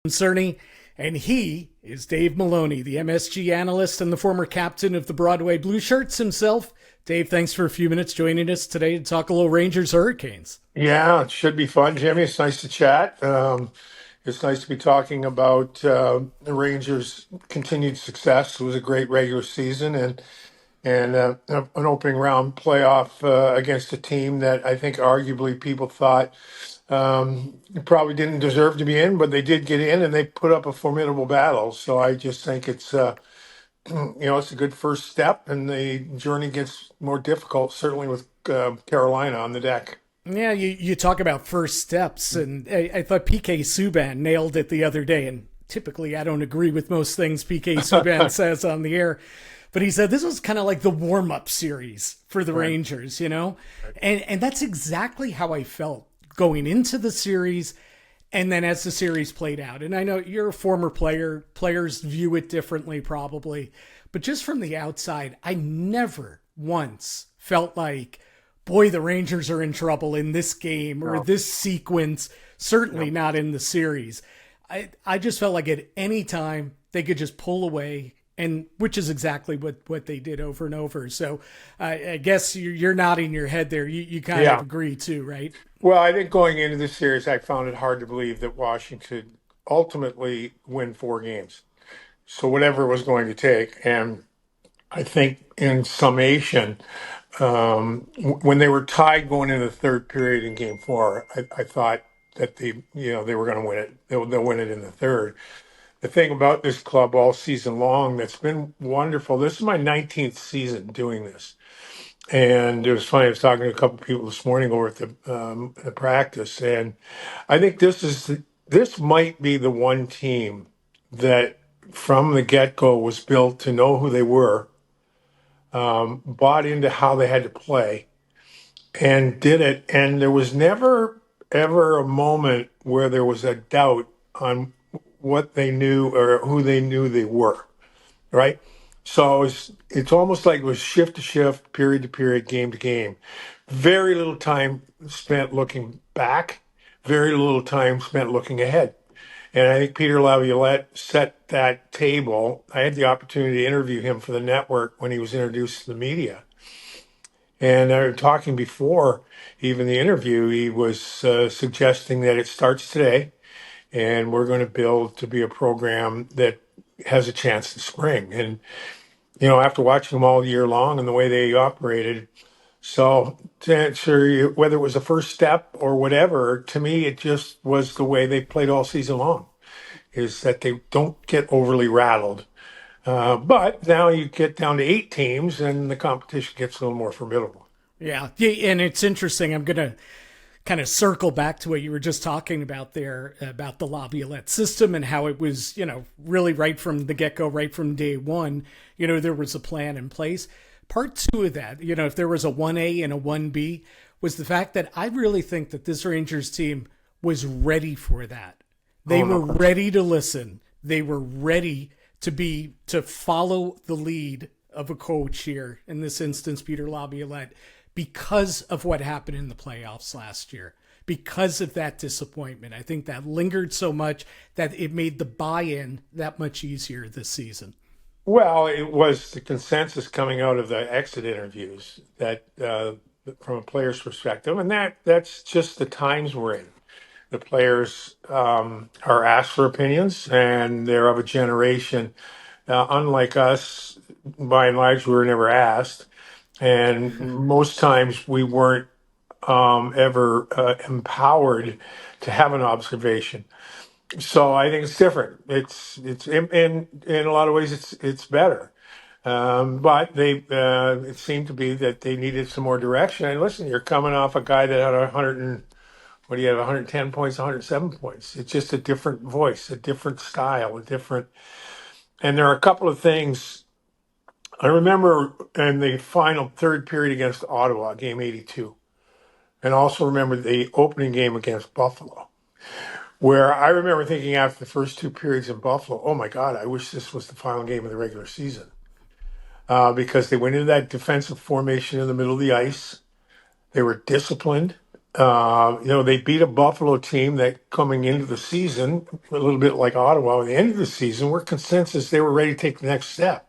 Cerny, and he is Dave Maloney, the MSG analyst and the former captain of the Broadway Blueshirts himself. Dave, thanks for a few minutes joining us today to talk a little Rangers Hurricanes. Yeah, it should be fun, Jimmy. It's nice to chat. It's nice to be talking about the Rangers' continued success. It was a great regular season and an opening round playoff against a team that I think arguably people thought probably didn't deserve to be in, but they did get in and they put up a formidable battle. So I just think it's it's a good first step, and the journey gets more difficult, certainly with Carolina on the deck. Yeah, you talk about first steps, and I thought PK Subban nailed it the other day. And typically, I don't agree with most things PK Subban says on the air, but he said this was kind of like the warm up series for the Right. Rangers, you know, and that's exactly how I felt going into the series. And then as the series played out, and I know you're a former player, players view it differently probably, but just from the outside, I never once felt like, boy, the Rangers are in trouble in this game or No, this sequence, certainly no. not in the series. I just felt like at any time they could just pull away, and which is exactly what they did over and over. So I guess you're nodding your head there. You kind of Yeah. agree too, right? Well, I think going into this series, I found it hard to believe that Washington ultimately win 4 games. So whatever it was going to take, and I think in summation, when they were tied going into the third period in Game 4, I thought that they were going to win it. They'll win it in the third. The thing about this club all season long that's been wonderful. This is my 19th season doing this. And it was funny. I was talking to a couple of people this morning over at the practice, and I think this might be the one team that from the get go was built to know who they were, bought into how they had to play, and did it. And there was never ever a moment where there was a doubt on what they knew or who they knew they were, right? So it's almost like it was shift to shift, period to period, game to game. Very little time spent looking back, very little time spent looking ahead. And I think Peter Laviolette set that table. I had the opportunity to interview him for the network when he was introduced to the media. And talking before even the interview, he was suggesting that it starts today and we're going to build to be a program that has a chance to spring. And after watching them all year long and the way they operated. So to answer you, whether it was a first step or whatever, to me, it just was the way they played all season long, is that they don't get overly rattled. But now you get down to 8 teams and the competition gets a little more formidable. Yeah, and it's interesting. I'm gonna kind of circle back to what you were just talking about there about the Laviolette system and how it was, really right from the get go, right from day one. There was a plan in place. Part two of that, if there was a 1A and a 1B, was the fact that I really think that this Rangers team was ready for that. They Oh, were no ready to listen. They were ready to follow the lead of a coach here, in this instance, Peter Laviolette, because of what happened in the playoffs last year, because of that disappointment. I think that lingered so much that it made the buy-in that much easier this season. Well, it was the consensus coming out of the exit interviews that, from a player's perspective, and that's just the times we're in. The players are asked for opinions, and they're of a generation. Unlike us, by and large, we were never asked, and most times we weren't ever empowered to have an observation. So I think it's different. It's in a lot of ways it's better. But it seemed to be that they needed some more direction. And listen, you're coming off a guy that had 100 and what do you have, 110 points, 107 points. It's just a different voice, a different style, a different. And there are a couple of things I remember in the final third period against Ottawa, game 82, and also remember the opening game against Buffalo, where I remember thinking after the first 2 periods in Buffalo, oh my God, I wish this was the final game of the regular season. Because they went into that defensive formation in the middle of the ice. They were disciplined. They beat a Buffalo team that coming into the season, a little bit like Ottawa, at the end of the season, were consensus they were ready to take the next step.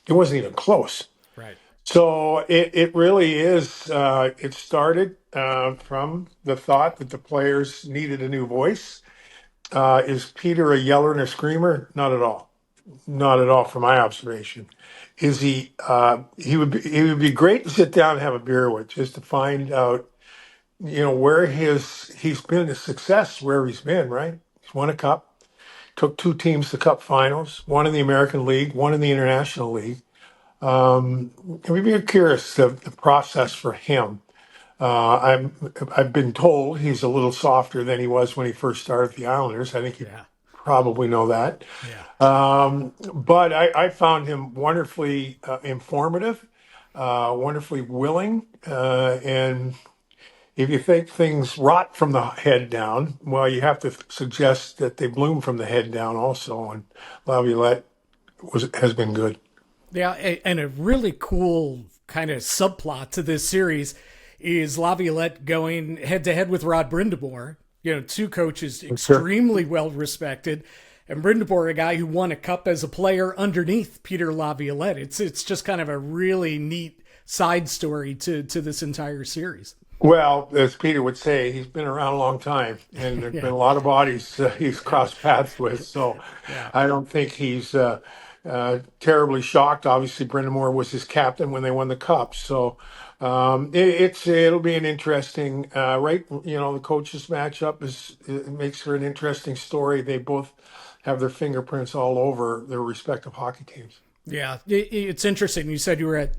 It wasn't even close. Right. So it really is. It started from the thought that the players needed a new voice. Is Peter a yeller and a screamer? Not at all. Not at all, from my observation. Is he? He would be great to sit down and have a beer with, just to find out, where he's been a success wherever he's been. Right? He's won a cup, took two teams to cup finals, one in the American League, one in the International League. We'd be curious the process for him. I've been told he's a little softer than he was when he first started the Islanders. I think you Yeah. probably know that. Yeah. But I found him wonderfully informative, wonderfully willing, and if you think things rot from the head down, well, you have to suggest that they bloom from the head down also. And Laviolette has been good. Yeah, and a really cool kind of subplot to this series is Laviolette going head to head with Rod Brindamore. Two coaches Sure. extremely well respected, and Brindamore, a guy who won a cup as a player underneath Peter Laviolette. It's just kind of a really neat side story to this entire series. Well, as Peter would say, he's been around a long time, and there've been Yeah, a lot of bodies he's crossed paths with. So yeah, I don't think he's terribly shocked. Obviously, Brendan Moore was his captain when they won the cup. So it'll be an interesting right. The coaches matchup it makes for an interesting story. They both have their fingerprints all over their respective hockey teams. yeah. It's interesting. You said you were at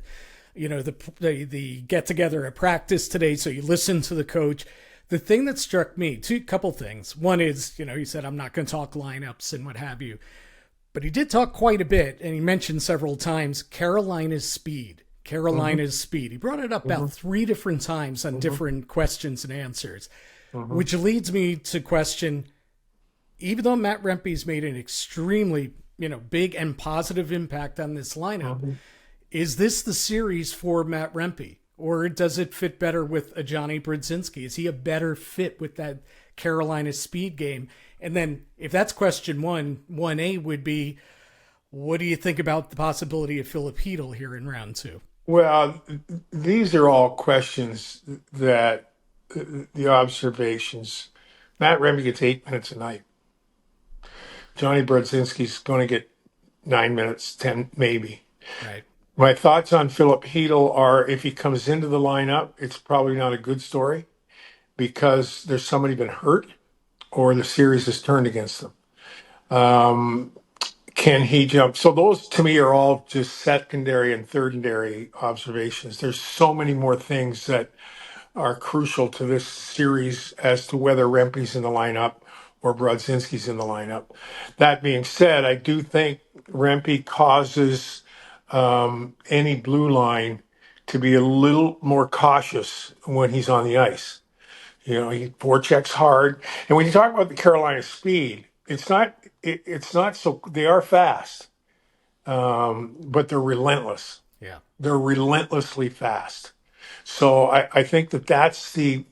the get together at practice today, so you listened to the coach. The thing that struck me, two couple things. One is, he said I'm not going to talk lineups and what have you, but he did talk quite a bit, and he mentioned several times Carolina's speed. Hmm. Carolina's speed. He brought it up about Hmm. three different times on Hmm. different questions and answers, Hmm. which leads me to question: even though Matt Rempe's made an extremely big and positive impact on this lineup, Hmm. is this the series for Matt Rempe? Or does it fit better with a Johnny Brodzinski? Is he a better fit with that Carolina speed game? And then, if that's question one, 1A would be, what do you think about the possibility of Philip Hedl here in round two? Well, these are all questions that the observations. Matt Remy gets 8 minutes a night. Johnny Brodzinski's going to get 9 minutes, 10 maybe. Right. My thoughts on Philip Hedl are if he comes into the lineup, it's probably not a good story because there's somebody been hurt or the series has turned against them. Um, can he jump? So those to me are all just secondary and tertiary observations. There's so many more things that are crucial to this series as to whether Rempe's in the lineup or Brodzinski's in the lineup. That being said, I do think Rempe causes any blue line to be a little more cautious when he's on the ice. He forechecks hard, and when you talk about the Carolina speed, it's not so they are fast, but they're relentless. Yeah. They're relentlessly fast. So I think that's the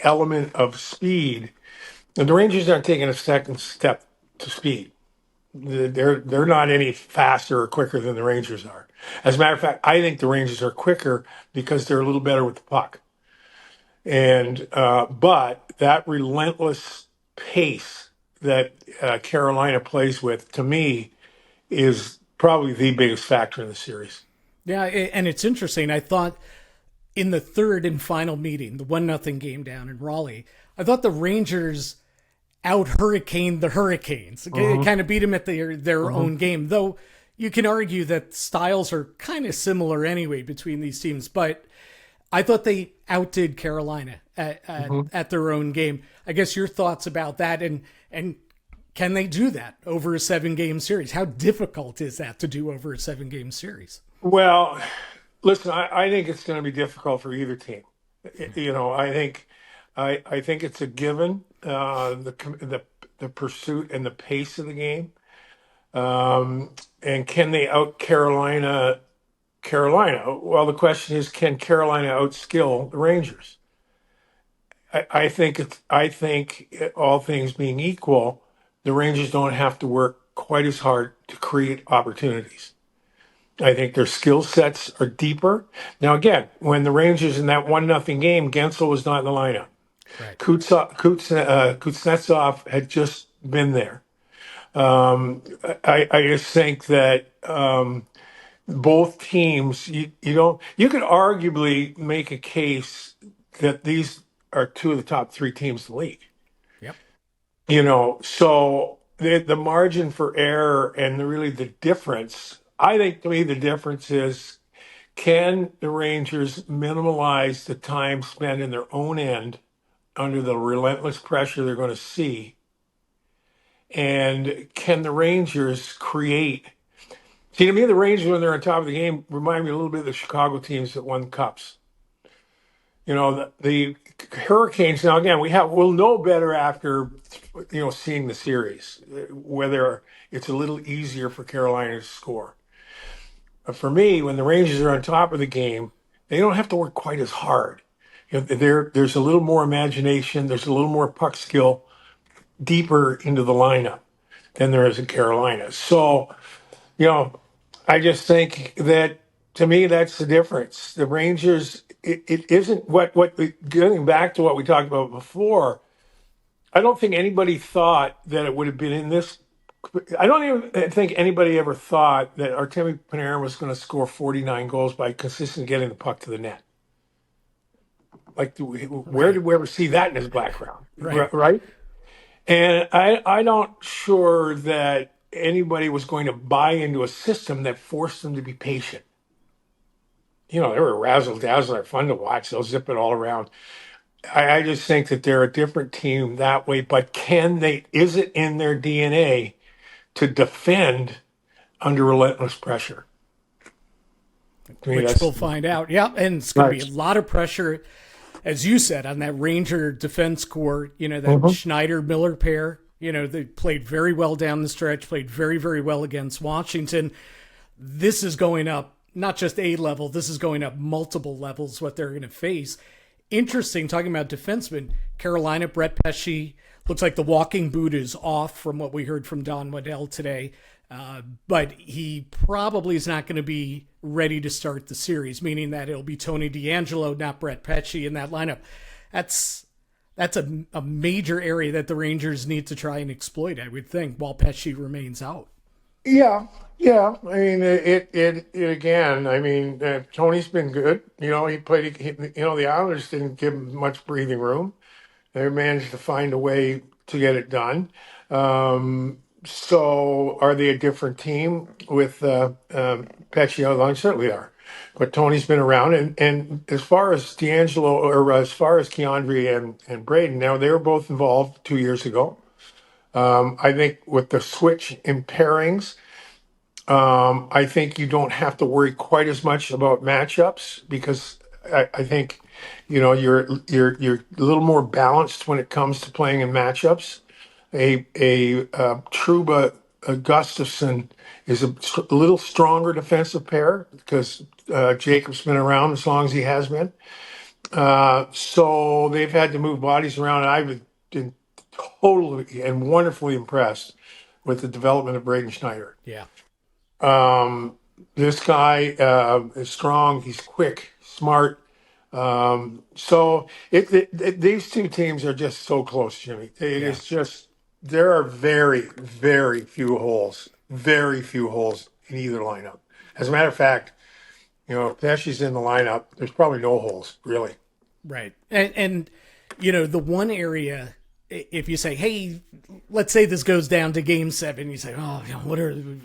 element of speed. And the Rangers aren't taking a second step to speed. They're not any faster or quicker than the Rangers are. As a matter of fact, I think the Rangers are quicker because they're a little better with the puck. And but that relentless pace that Carolina plays with, to me, is probably the biggest factor in the series. Yeah, and it's interesting. I thought in the third and final meeting, the 1-0 game down in Raleigh, I thought the Rangers out hurricaned the Hurricanes. It Hmm. kind of beat them at their Hmm. own game, though you can argue that styles are kind of similar anyway between these teams. But I thought they outdid Carolina Hmm. at their own game. I guess your thoughts about that, and can they do that over a 7-game series? How difficult is that to do over a 7-game series? Well, listen, I think it's going to be difficult for either team. I think it's a given. The pursuit and the pace of the game, and can they out Carolina? Well, the question is, can Carolina outskill the Rangers? I think all things being equal, the Rangers don't have to work quite as hard to create opportunities. I think their skill sets are deeper. Now, again, when the Rangers in that 1-0 game, Gensel was not in the lineup. Right. Kuznetsov had just been there. I just think that both teams, you could arguably make a case that these are two of the top three teams in the league. Yep. So the margin for error and really the difference, I think to me the difference is, can the Rangers minimize the time spent in their own end under the relentless pressure they're going to see? And can the Rangers create? See, to me, the Rangers, when they're on top of the game, remind me a little bit of the Chicago teams that won cups. The Hurricanes. Now, again, we'll know better after seeing the series whether it's a little easier for Carolina to score. But for me, when the Rangers are on top of the game, they don't have to work quite as hard. There's a little more imagination. There's a little more puck skill deeper into the lineup than there is in Carolina. So, you know, I just think that to me, that's the difference. The Rangers, it isn't getting back to what we talked about before. I don't think anybody thought that it would have been in this. I don't even think anybody ever thought that Artemi Panarin was going to score 49 goals by consistently getting the puck to the net. Like, where Right. did we ever see that in his background? Right. Right? And I don't sure that anybody was going to buy into a system that forced them to be patient. They were razzle dazzle. They're fun to watch. They'll zip it all around. I just think that they're a different team that way. But is it in their DNA to defend under relentless pressure? To me, Which that's we'll find out. Yeah, and it's going to be a right. lot of pressure, as you said, on that Ranger defense core. That Mhm. Schneider Miller pair. They played very well down the stretch. Played very, very well against Washington. This is going up not just a level. This is going up multiple levels. What they're going to face. Interesting. Talking about defensemen, Carolina, Brett Pesce. Looks like the walking boot is off from what we heard from Don Waddell today. But he probably is not going to be ready to start the series, meaning that it'll be Tony DeAngelo, not Brett Pesce in that lineup. That's a major area that the Rangers need to try and exploit, I would think, while Pesce remains out. Yeah, yeah. I mean, it again. I mean, Tony's been good. He played. The Islanders didn't give him much breathing room. They managed to find a way to get it done. So, are they a different team with Pesce out line? Certainly are. But Tony's been around, and as far as D'Angelo, or as far as Keandre and Braden, now they were both involved 2 years ago. I think with the switch in pairings, I think you don't have to worry quite as much about matchups because I think you're a little more balanced when it comes to playing in matchups. A Trouba Gustafson is a little stronger defensive pair because Jacob's been around as long as he has been. So they've had to move bodies around, and I've been totally and wonderfully impressed with the development of Braden Schneider. Yeah. Um, this guy is strong. He's quick, smart. So these two teams are just so close, Jimmy. It Yeah. is just there are very, very few holes in either lineup. As a matter of fact, if Pesci's in the lineup, there's probably no holes really. Right. And the one area, if you say, hey, let's say this goes down to game 7, you say, oh,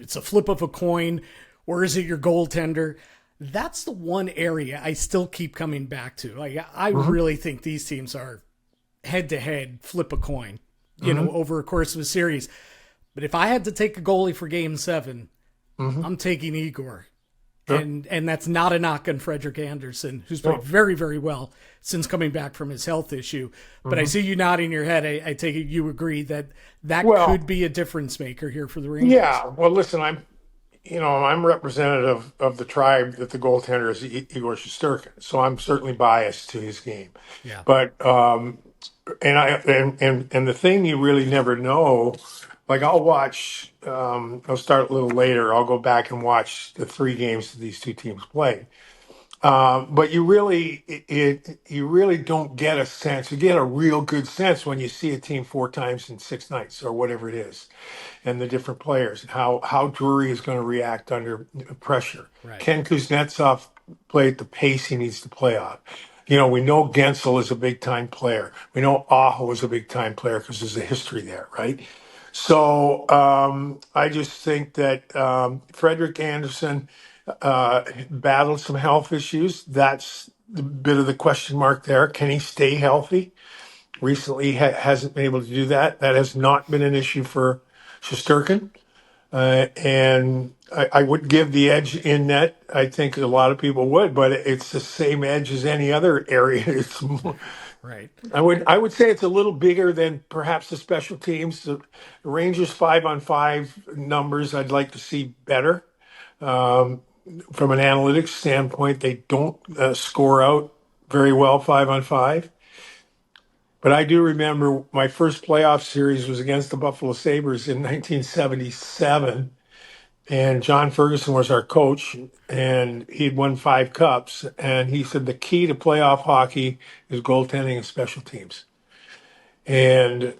it's a flip of a coin, or is it your goaltender? That's the one area I still keep coming back to. Like, I really think these teams are head to head, flip a coin, over a course of a series. But if I had to take a goalie for game 7, I'm taking Igor. Sure. And that's not a knock on Frederick Anderson, who's played very, very well since coming back from his health issue. But I see you nodding your head. I take it you agree that Well, could be a difference maker here for the Rangers. yeah. Well, listen, I'm representative of the tribe that the goaltender is Igor Shesterkin, so I'm certainly biased to his game. Yeah. But And the thing you really never know, like I'll watch. I'll start a little later. I'll go back and watch the three games that these two teams played. But you really don't get a sense. You get a real good sense when you see a team four times in 6 nights or whatever it is, and the different players and how Drury is going to react under pressure. Right. Can Kuznetsov play at the pace he needs to play on? We know Gensel is a big time player. We know Aho is a big time player because there's a history there, right? So I just think that Frederick Anderson battled some health issues. That's the bit of the question mark there. Can he stay healthy? Recently hasn't been able to do that. That has not been an issue for Shesterkin. And I would give the edge in net. I think a lot of people would, but it's the same edge as any other area. It's Right. I would say it's a little bigger than perhaps the special teams. The Rangers 5-on-5 numbers I'd like to see better. Um, from an analytics standpoint, they don't score out very well 5-on-5. But I do remember my first playoff series was against the Buffalo Sabres in 1977, and John Ferguson was our coach, and he'd won 5 cups. And he said the key to playoff hockey is goaltending and special teams. And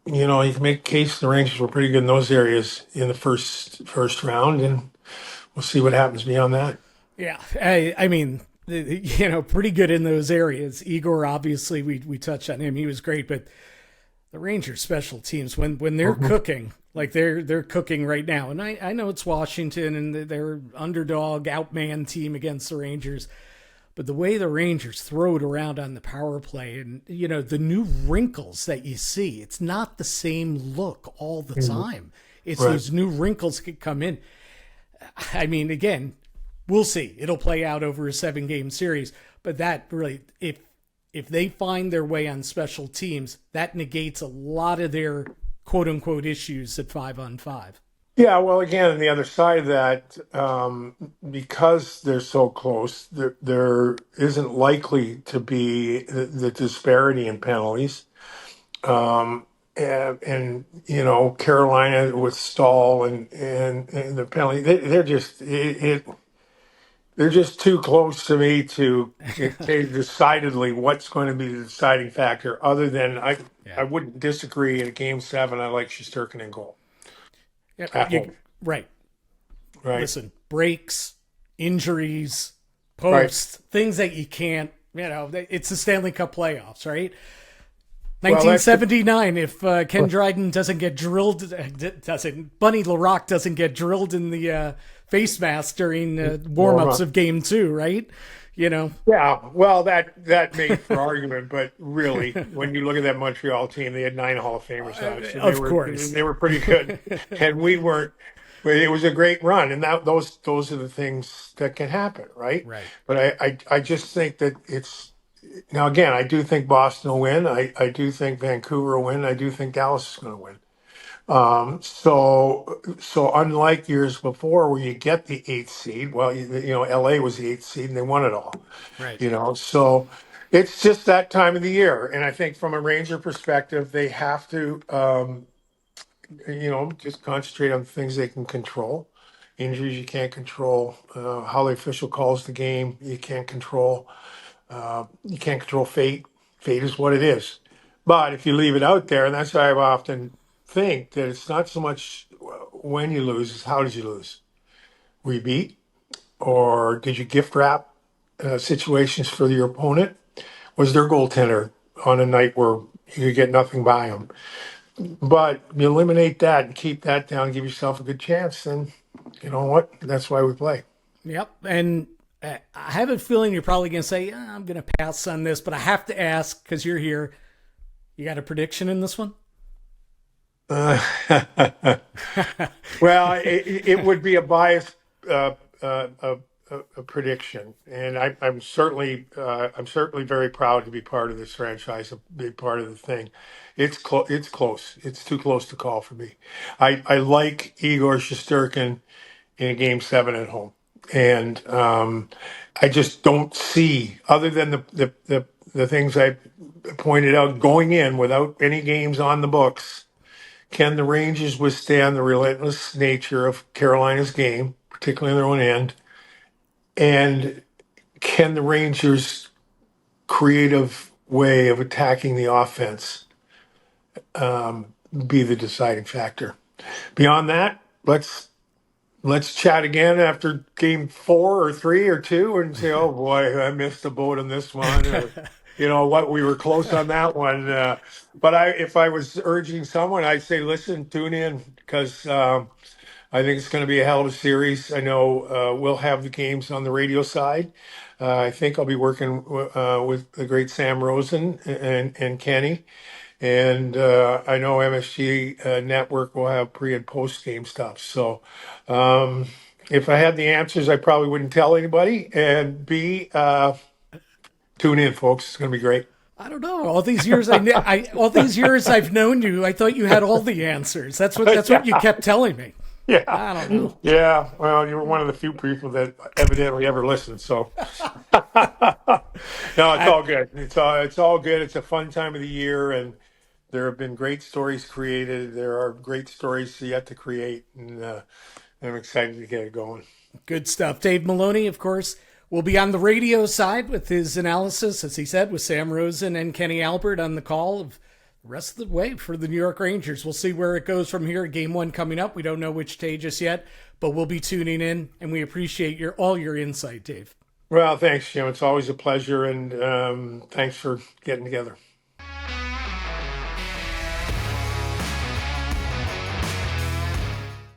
you can make a case the Rangers were pretty good in those areas in the first round, and we'll see what happens beyond that. Yeah. I mean, pretty good in those areas. Igor, obviously, we touched on him. He was great, but the Rangers special teams, when they're cooking, like they're cooking right now. And I know it's Washington and they're underdog outman team against the Rangers. But the way the Rangers throw it around on the power play and, the new wrinkles that you see, it's not the same look all the time. It's Right. those new wrinkles could come in. I mean, again, we'll see. It'll play out over a 7-game series. But that really, if they find their way on special teams, that negates a lot of their quote unquote issues at 5-on-5. Yeah, well, again, on the other side of that, because they're so close, there isn't likely to be the disparity in penalties. And Carolina with Stahl and the penalty, they're just too close to me to say decidedly what's going to be the deciding factor. Other than I Yeah. wouldn't disagree in a game 7. I like Shesterkin in goal Yep. at home, Right. right? Listen, breaks, injuries, Right. posts, things that you can't, it's the Stanley Cup playoffs, right? Well, that's 1979, if Ken Dryden doesn't get drilled, Bunny LaRock doesn't get drilled in the face mask during warm-ups of game 2, right? yeah. Well, that made for argument, but really, when you look at that Montreal team, they had 9 Hall of Famers on it, so Of course. they were pretty good, and we weren't. But it was a great run, and those are the things that can happen, right? Right. But I just think that it's now again. I do think Boston will win. I do think Vancouver will win. I do think Dallas is going to win. So unlike years before where you get the 8th seed, well, LA was the 8th seed and they won it all. Right. So it's just that time of the year, and I think from a Ranger perspective, they have to, just concentrate on things they can control. Injuries you can't control. How the official calls the game you can't control. You can't control fate. Fate is what it is. But if you leave it out there, and that's why I often think that it's not so much when you lose, it's how did you lose? Were you beat? Or did you gift wrap situations for your opponent? Was their goaltender on a night where you get nothing by him? But you eliminate that and keep that down, give yourself a good chance, and you know what? That's why we play. Yep. And I have a feeling you're probably going to say, I'm going to pass on this, but I have to ask because you're here. You got a prediction in this one? Uh, well, it would be a biased a prediction, and I'm certainly very proud to be part of this franchise, a big part of the thing. It's close. It's too close to call for me. I like Igor Shesterkin in a game 7 at home, and I just don't see other than the things I pointed out going in without any games on the books. Can the Rangers withstand the relentless nature of Carolina's game, particularly on their own end? And can the Rangers' creative way of attacking the offense be the deciding factor? Beyond that, let's chat again after game 4 or 3 or 2 and say, oh boy, I missed the boat on this one, or what, we were close on that one. But if I was urging someone, I'd say, listen, tune in, because I think it's going to be a hell of a series. I know we'll have the games on the radio side. I think I'll be working with the great Sam Rosen and Kenny. And I know MSG Network will have pre and post game stuff. So if I had the answers, I probably wouldn't tell anybody. And B, tune in, folks. It's going to be great. I don't know. All these years, all these years I've known you, I thought you had all the answers. That's what you kept telling me. Yeah. I don't know. Yeah. Well, you were one of the few people that evidently ever listened. So no, it's all good. It's all good. It's a fun time of the year, and there have been great stories created. There are great stories yet to create, and I'm excited to get it going. Good stuff. Dave Maloney, of course, will be on the radio side with his analysis, as he said, with Sam Rosen and Kenny Albert on the call of the rest of the way for the New York Rangers. We'll see where it goes from here. Game 1 coming up. We don't know which day just yet, but we'll be tuning in, and we appreciate all your insight, Dave. Well, thanks, Jim. It's always a pleasure, and thanks for getting together.